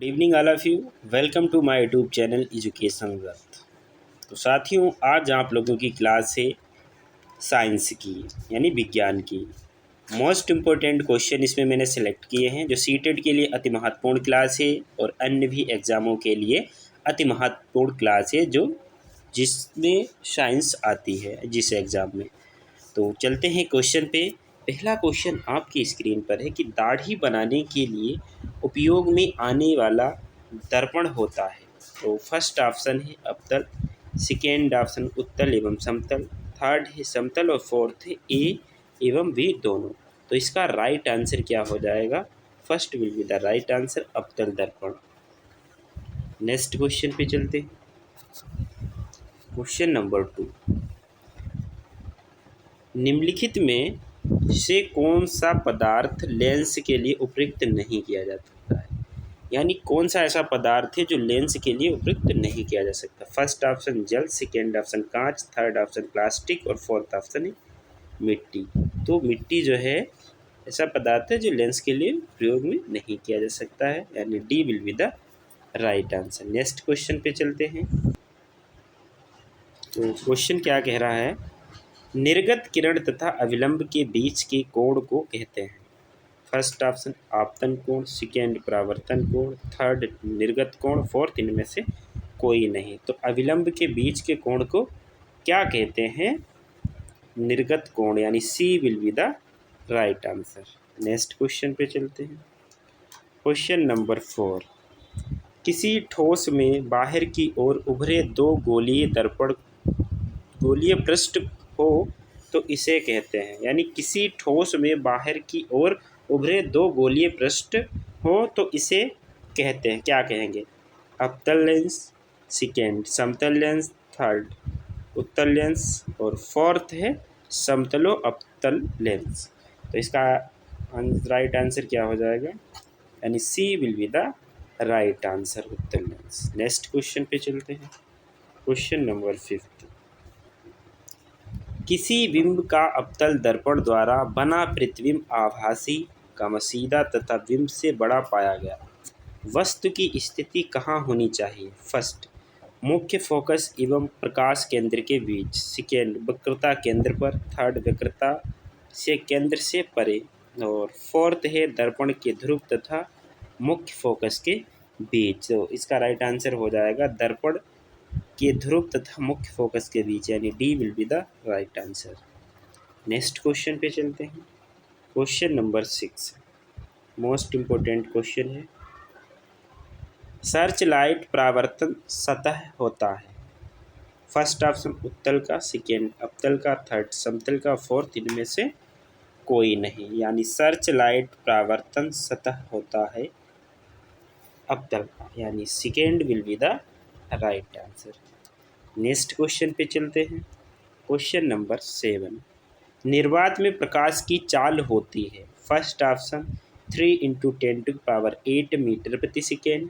Good evening all of you. Welcome to my YouTube channel education worth. तो साथियों, आज आप लोगों की क्लास है साइंस की, यानी विज्ञान की। मोस्ट इम्पोर्टेंट क्वेश्चन इसमें मैंने सेलेक्ट किए हैं जो सीटेट के लिए अति महत्वपूर्ण क्लास है और अन्य भी एग्ज़ामों के लिए अति महत्वपूर्ण क्लास है जो जिसमें साइंस आती है जिस एग्ज़ाम में। तो चलते हैं क्वेश्चन पे। पहला क्वेश्चन आपकी स्क्रीन पर है कि दाढ़ी बनाने के लिए उपयोग में आने वाला दर्पण होता है। तो फर्स्ट ऑप्शन है अवतल, सेकेंड ऑप्शन उत्तल एवं समतल, थर्ड है समतल और फोर्थ है ए एवं बी दोनों। तो इसका राइट आंसर क्या हो जाएगा? First will be the right answer, अवतल दर्पण। नेक्स्ट क्वेश्चन पे चलते हैं। क्वेश्चन नंबर 2, निम्नलिखित में से कौन सा पदार्थ लेंस के लिए उपयुक्त नहीं किया जा सकता है? यानी कौन सा ऐसा पदार्थ है जो लेंस के लिए उपयुक्त नहीं किया जा सकता? फर्स्ट ऑप्शन जल, सेकेंड ऑप्शन कांच, थर्ड ऑप्शन प्लास्टिक और फोर्थ ऑप्शन है मिट्टी। तो मिट्टी जो है ऐसा पदार्थ है जो लेंस के लिए प्रयोग में नहीं किया जा सकता है, यानी D will be the right answer. Next question पे चलते हैं। तो क्वेश्चन क्या कह रहा है? निर्गत किरण तथा अविलंब के बीच के कोण को कहते हैं। फर्स्ट ऑप्शन आपतन कोण, सेकेंड परावर्तन कोण, थर्ड निर्गत कोण, फोर्थ इनमें से कोई नहीं। तो अविलंब के बीच के कोण को क्या कहते हैं? निर्गत कोण, यानी C will be the right answer. Next question पे चलते हैं। क्वेश्चन नंबर 4, किसी ठोस में बाहर की ओर उभरे दो गोलीय पृष्ठ हो तो इसे कहते हैं। यानी किसी ठोस में बाहर की ओर उभरे दो गोलीय पृष्ठ हो तो इसे कहते हैं, क्या कहेंगे? अवतल लेंस, सेकेंड समतल लेंस, थर्ड उत्तल लेंस और फोर्थ है समतलो अवतल लेंस। तो इसका राइट आंसर क्या हो जाएगा? यानी C will be the right answer, उत्तल लेंस। नेक्स्ट क्वेश्चन पे चलते हैं। क्वेश्चन नंबर 5, किसी बिंब का अवतल दर्पण द्वारा बना प्रतिबिंब आभासी सीधा तथा बिंब से बड़ा पाया गया। वस्तु की स्थिति कहाँ होनी चाहिए? फर्स्ट मुख्य फोकस एवं प्रकाश केंद्र के बीच, सेकेंड वक्रता केंद्र पर, थर्ड वक्रता से केंद्र से परे और फोर्थ है दर्पण के ध्रुव तथा मुख्य फोकस के बीच। तो इसका राइट आंसर हो जाएगा दर्पण के ध्रुव तथा मुख्य फोकस के बीच, यानी D will be the right answer. Next question पे चलते हैं। Question number 6 most important question है। सर्च लाइट परावर्तन सतह होता है। फर्स्ट ऑप्शन उत्तल का, सेकेंड अवतल का, थर्ड समतल का, फोर्थ इनमें से कोई नहीं। यानी सर्च लाइट परावर्तन सतह होता है अवतल का, यानी second will be the right answer. Next question पे चलते हैं। क्वेश्चन नंबर 7, निर्वात में प्रकाश की चाल होती है। फर्स्ट ऑप्शन 3 × 10⁸ मीटर प्रति सेकेंड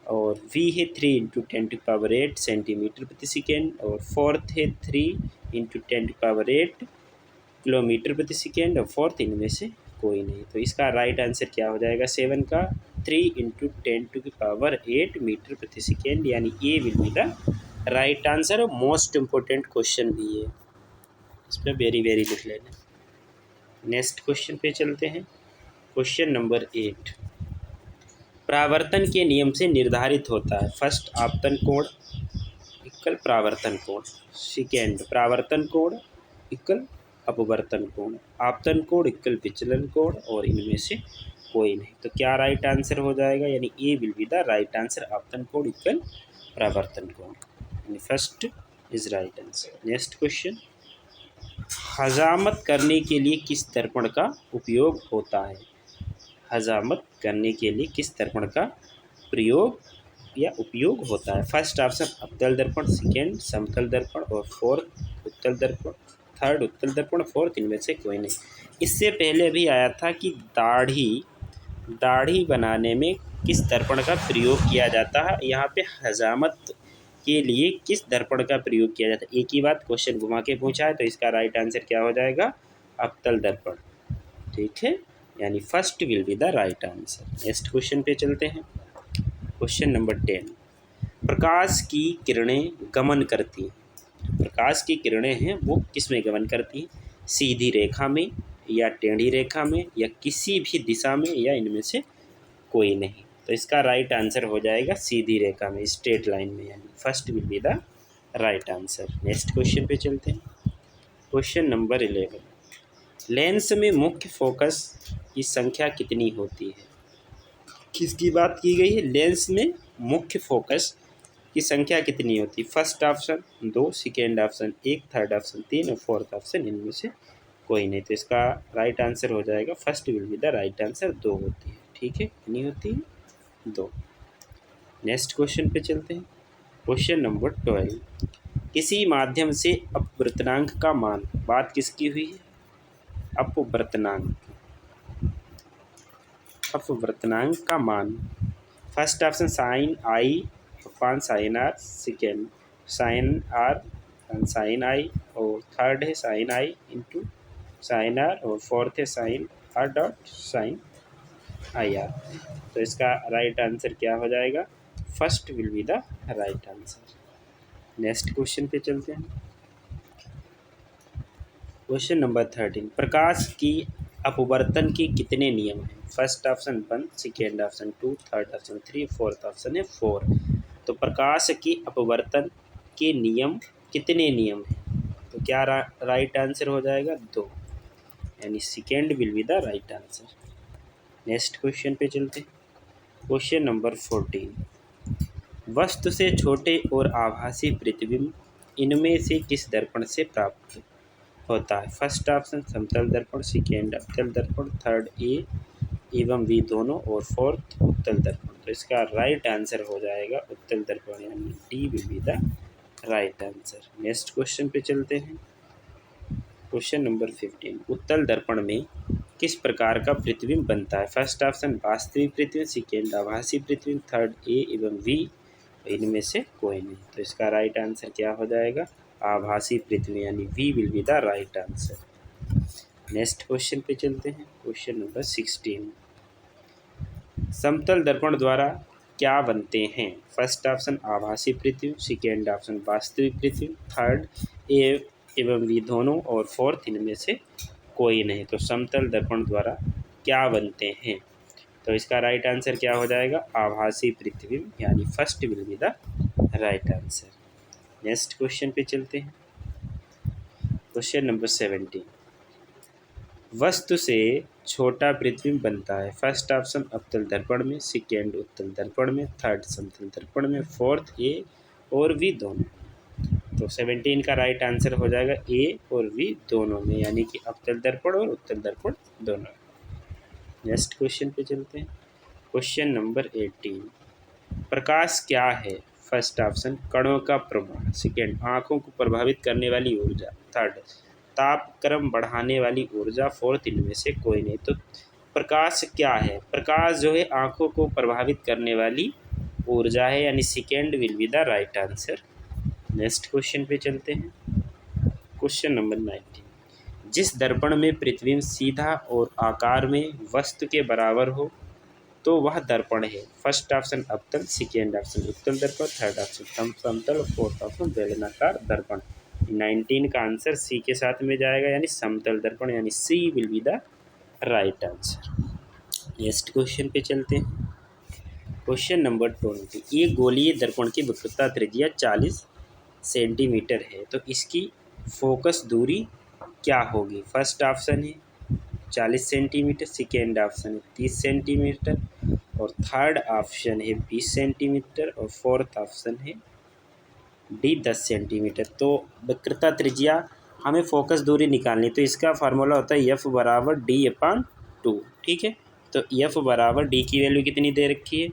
और वी है 3 × 10⁸ सेंटीमीटर प्रति सेकेंड और फोर्थ है 3 × 10⁸ किलोमीटर प्रति सेकेंड और फोर्थ इनमें से कोई नहीं। तो इसका राइट आंसर क्या हो जाएगा? 7 का 3 × 10⁸ मीटर प्रति सेकेंड, यानी A will be the right answer. और मोस्ट इम्पोर्टेंट क्वेश्चन भी है, इसमें वेरी लिख लेना। नेक्स्ट क्वेश्चन पे चलते हैं। क्वेश्चन नंबर 8, परावर्तन के नियम से निर्धारित होता है। फर्स्ट आपतन कोण इक्वल परावर्तन कोण, सेकेंड परावर्तन कोण इक्वल अपवर्तन कोण, आपतन कोण इक्वल विचलन कोण और इनमें से कोई नहीं। तो क्या राइट आंसर हो जाएगा? यानी A will be the right answer, आपतन कोण इक्वल परावर्तन कोण, यानी first is right answer. Next question, हजामत करने के लिए किस दर्पण का उपयोग होता है? हजामत करने के लिए किस दर्पण का प्रयोग या उपयोग होता है? फर्स्ट ऑप्शन अवतल दर्पण, सेकेंड समतल दर्पण और फोर्थ उत्तल दर्पण, थर्ड उत्तल दर्पण, फोर्थ इनमें से कोई नहीं। इससे पहले भी आया था कि दाढ़ी बनाने में किस दर्पण का प्रयोग किया जाता है। यहाँ पे हजामत के लिए किस दर्पण का प्रयोग किया जाता है, एक ही बात क्वेश्चन घुमा के पूछा है। तो इसका राइट आंसर क्या हो जाएगा? अवतल दर्पण। ठीक है, यानी first will be the right answer. Next question पे चलते हैं। क्वेश्चन नंबर 10, प्रकाश की किरणें गमन करती हैं। प्रकाश की किरणें हैं वो किस में गमन करती हैं? सीधी रेखा में या टेढ़ी रेखा में या किसी भी दिशा में या इनमें से कोई नहीं। तो इसका राइट आंसर हो जाएगा सीधी रेखा में, स्ट्रेट लाइन में, यानी first will be the right answer. Next question पे चलते हैं। क्वेश्चन नंबर 11, लेंस में मुख्य फोकस की संख्या कितनी होती है? किसकी बात की गई है? लेंस में मुख्य फोकस की संख्या कितनी होती है? First option 2, second option 1, third option 3 और फोर्थ ऑप्शन इनमें से कोई नहीं। तो इसका राइट आंसर हो जाएगा first will be the right answer, 2 होती है। ठीक है, कितनी होती है? 2। नेक्स्ट क्वेश्चन पे चलते हैं। क्वेश्चन नंबर 12, किसी माध्यम से अपवर्तनांक का मान, बात किसकी हुई है? अपवर्तनांक, अपवर्तनांक का मान। First option sine I upon sine R, second sine R sine I, और थर्ड है sine I into sine R, और फोर्थ है sine R dot sine I R. तो इसका राइट आंसर क्या हो जाएगा? First will be the right answer. Next question पे चलते हैं। क्वेश्चन नंबर 13, प्रकाश की अपवर्तन के कितने नियम हैं? First option 1, second option 2, third option 3, fourth option है 4। तो प्रकाश की अपवर्तन के नियम कितने नियम हैं? तो क्या राइट आंसर हो जाएगा? 2, यानी second will be the right answer. Next question पे चलते हैं। क्वेश्चन नंबर 14, वस्तु से छोटे और आभासी प्रतिबिंब इनमें से किस दर्पण से प्राप्त होता है? फर्स्ट ऑप्शन समतल दर्पण, सेकेंड अवतल दर्पण, थर्ड ए एवं बी दोनों, और फोर्थ उत्तल दर्पण। तो इसका राइट आंसर हो जाएगा उत्तल दर्पण, यानी D will be the right answer. Next question पे चलते हैं। क्वेश्चन नंबर 15, उत्तल दर्पण में किस प्रकार का प्रतिबिंब बनता है? फर्स्ट ऑप्शन वास्तविक प्रतिबिंब, सेकेंड आभासी प्रतिबिंब, थर्ड ए एवं बी इनमें से कोई नहीं। तो इसका राइट आंसर क्या हो जाएगा? आभासी प्रतिबिंब, यानी we will be the right answer. Next question पे चलते हैं। क्वेश्चन नंबर 16, समतल दर्पण द्वारा क्या बनते हैं? फर्स्ट ऑप्शन आभासी प्रतिबिंब, सेकेंड ऑप्शन वास्तविक प्रतिबिंब, थर्ड ए एवं बी दोनों, और फोर्थ इनमें से कोई नहीं। तो समतल दर्पण द्वारा क्या बनते हैं? तो इसका राइट आंसर क्या हो जाएगा? आभासी प्रतिबिंब, यानी first will be the right answer. Next question पे चलते हैं। क्वेश्चन नंबर 17, वस्तु से छोटा प्रतिबिंब बनता है। फर्स्ट ऑप्शन अवतल दर्पण में, सेकेंड उत्तल दर्पण में, थर्ड समतल दर्पण में, फोर्थ ए और बी दोनों। तो 17 का राइट आंसर हो जाएगा ए और बी दोनों में, यानी कि अवतल दर्पण और उत्तल दर्पण दोनों। नेक्स्ट क्वेश्चन पे चलते हैं। क्वेश्चन नंबर 18, प्रकाश क्या है? फर्स्ट ऑप्शन कणों का प्रवाह, सेकेंड आँखों को प्रभावित करने वाली ऊर्जा, थर्ड तापक्रम बढ़ाने वाली ऊर्जा, फोर्थ इनमें से कोई नहीं। तो प्रकाश क्या है? प्रकाश जो है आँखों को प्रभावित करने वाली ऊर्जा है, यानी second will be the right answer. Next question पे चलते हैं। क्वेश्चन नंबर 19, जिस दर्पण में प्रतिबिंब सीधा और आकार में वस्तु के बराबर हो तो वह दर्पण है। फर्स्ट ऑप्शन अवतल, सेकेंड ऑप्शन उत्तल दर्पण, थर्ड ऑप्शन समतल, फोर्थ ऑप्शन बेलनाकार दर्पण। 19 का आंसर सी के साथ में जाएगा, यानी समतल दर्पण, यानी C will be the right answer. Next question पे चलते हैं। क्वेश्चन नंबर 20, एक गोलीय दर्पण की वक्रता त्रिज्या 40 सेंटीमीटर है, तो इसकी फोकस दूरी क्या होगी? फर्स्ट ऑप्शन है 40 सेंटीमीटर, सेकेंड ऑप्शन है 30 सेंटीमीटर, और थर्ड ऑप्शन है 20 सेंटीमीटर, और फोर्थ ऑप्शन है डी 10 सेंटीमीटर। तो वक्रता त्रिज्या हमें फोकस दूरी निकालनी, तो इसका फार्मूला होता है एफ बराबर डी अपान 2। ठीक है, तो एफ बराबर डी की वैल्यू कितनी दे रखी है?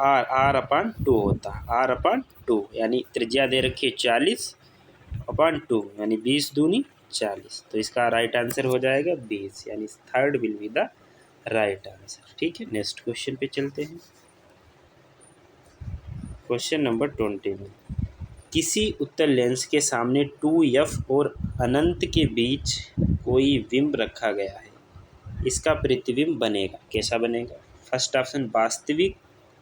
आर अपान 2 होता है, आर अपान 2, यानी त्रिज्या दे रखी है 40 अपान 2, यानी 20 दूनी 40। तो इसका राइट आंसर हो जाएगा 20, यानी third will be the right answer. ठीक है, नेक्स्ट क्वेश्चन पे चलते हैं। क्वेश्चन नंबर 20 में किसी उत्तल लेंस के सामने 2f और अनंत के बीच कोई बिंब रखा गया है, इसका प्रतिबिंब बनेगा। कैसा बनेगा? फर्स्ट ऑप्शन वास्तविक,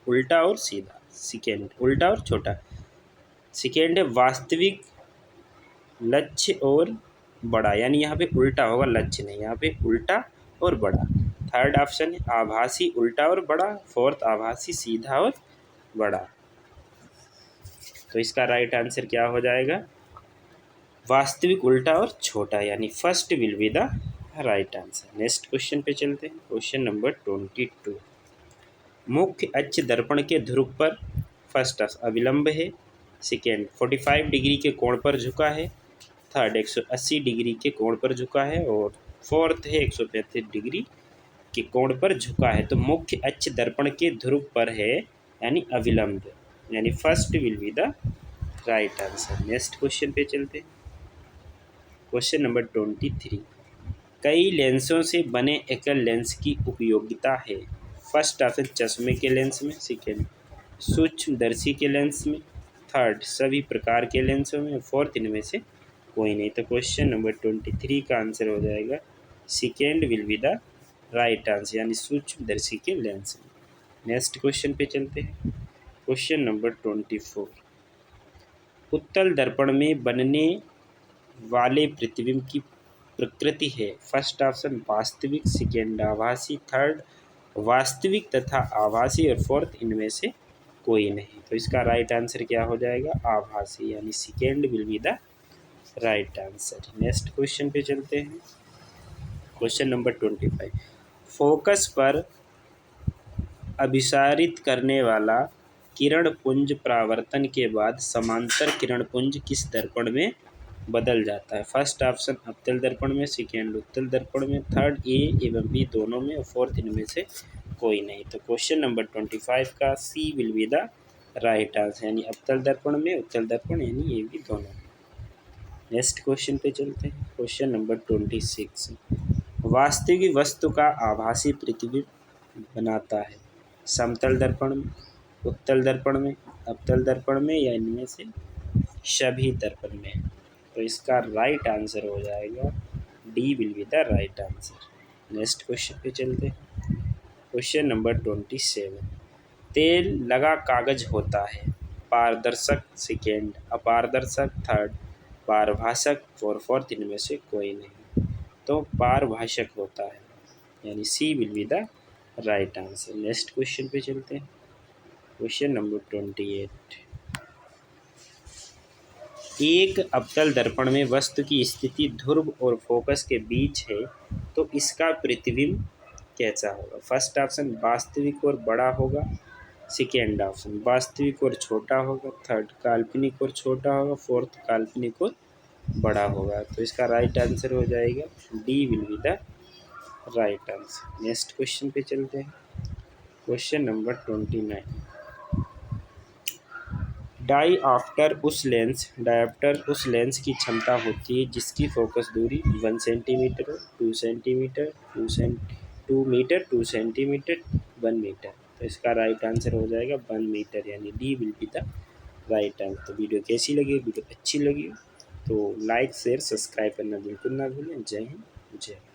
उल्टा और सीधा। सेकेंड उल्टा और छोटा। सेकेंड है वास्तविक, लक्ष्य और बड़ा, यानी यहाँ पे उल्टा होगा, लक्ष्य नहीं, यहाँ पे उल्टा और बड़ा। थर्ड ऑप्शन है आभासी, उल्टा और बड़ा। फोर्थ आभासी, सीधा और बड़ा। तो इसका राइट आंसर क्या हो जाएगा? वास्तविक, उल्टा और छोटा, यानी first will be the right answer. Next question पे चलते हैं। Question number 22। मुख्य अक्ष दर्पण के ध्रुव पर फर्स्ट अविलंब है। सेकेंड 45 डिग्री के कोण पर झुका है। थर्ड 180 डिग्री के कोण पर झुका है। और फोर्थ है 135 डिग्री के कोण पर झुका है। तो मुख्य अक्ष दर्पण के ध्रुव पर है, यानी अविलंब, यानी first will be the right answer. Next question पे चलते हैं। Question number 23। कई लेंसों से बने एकल लेंस की उपयोगिता है। फर्स्ट ऑप्शन चश्मे के लेंस में। सेकेंड सूक्ष्मदर्शी के लेंस में। थर्ड सभी प्रकार के लेंसों में। फोर्थ इनमें से कोई नहीं। तो क्वेश्चन नंबर 23 का आंसर हो जाएगा second will be the right answer, यानी सूक्ष्मदर्शी के लेंस में। नेक्स्ट क्वेश्चन पे चलते हैं। Question number 24। उत्तल दर्पण में बनने वाले प्रतिबिंब की प्रकृति है। फर्स्ट ऑप्शन वास्तविक, सेकेंड आभासी, थर्ड वास्तविक तथा आभासी, और फोर्थ इनमें से कोई नहीं। तो इसका राइट आंसर क्या हो जाएगा? आभासी, यानी second will be the right answer. Next question पे चलते हैं। Question number 25। फोकस पर अभिसारित करने वाला किरण पुंज परावर्तन के बाद समांतर किरण पुंज किस दर्पण में बदल जाता है? फर्स्ट ऑप्शन अवतल दर्पण में। सेकेंड उत्तल दर्पण में। थर्ड ए एवं बी दोनों में। और फोर्थ इनमें से कोई नहीं। तो क्वेश्चन नंबर 25 का C will be the right answer, यानी अवतल दर्पण में, उत्तल दर्पण यानी ए बी दोनों। नेक्स्ट क्वेश्चन पे चलते हैं। Question number 26। वास्तविक वस्तु का आभासी प्रतिबिंब बनाता है। समतल दर्पण में, उत्तल दर्पण में, अवतल दर्पण में, या इनमें से सभी दर्पण में। तो इसका राइट आंसर हो जाएगा D will be the right answer. Next question पे चलते हैं। Question number 27। तेल लगा कागज होता है। पारदर्शक, सेकेंड अपारदर्शक, थर्ड पारभाषक, और फोर्थ इनमें से कोई नहीं। तो पारभाषक होता है, यानी C will be the right answer. Next question पे चलते हैं। Question number 28। एक अवतल दर्पण में वस्तु की स्थिति ध्रुव और फोकस के बीच है, तो इसका प्रतिबिंब कैसा होगा? फर्स्ट ऑप्शन वास्तविक और बड़ा होगा। सेकेंड ऑप्शन वास्तविक और छोटा होगा। थर्ड काल्पनिक और छोटा होगा। फोर्थ काल्पनिक और बड़ा होगा। तो इसका राइट आंसर हो जाएगा D will be the right answer. Next question पे चलते हैं। Question number 29। डायऑप्टर उस लेंस की क्षमता होती है जिसकी फोकस दूरी 1 centimetre, 2 centimetre, 2 metre, 2 centimetre, 1 metre. तो इसका राइट आंसर हो जाएगा 1 मीटर, यानी D will be the right answer. तो वीडियो कैसी लगी? वीडियो अच्छी लगी तो लाइक शेयर सब्सक्राइब करना बिल्कुल ना भूलें। जय हिंद, जय भारत।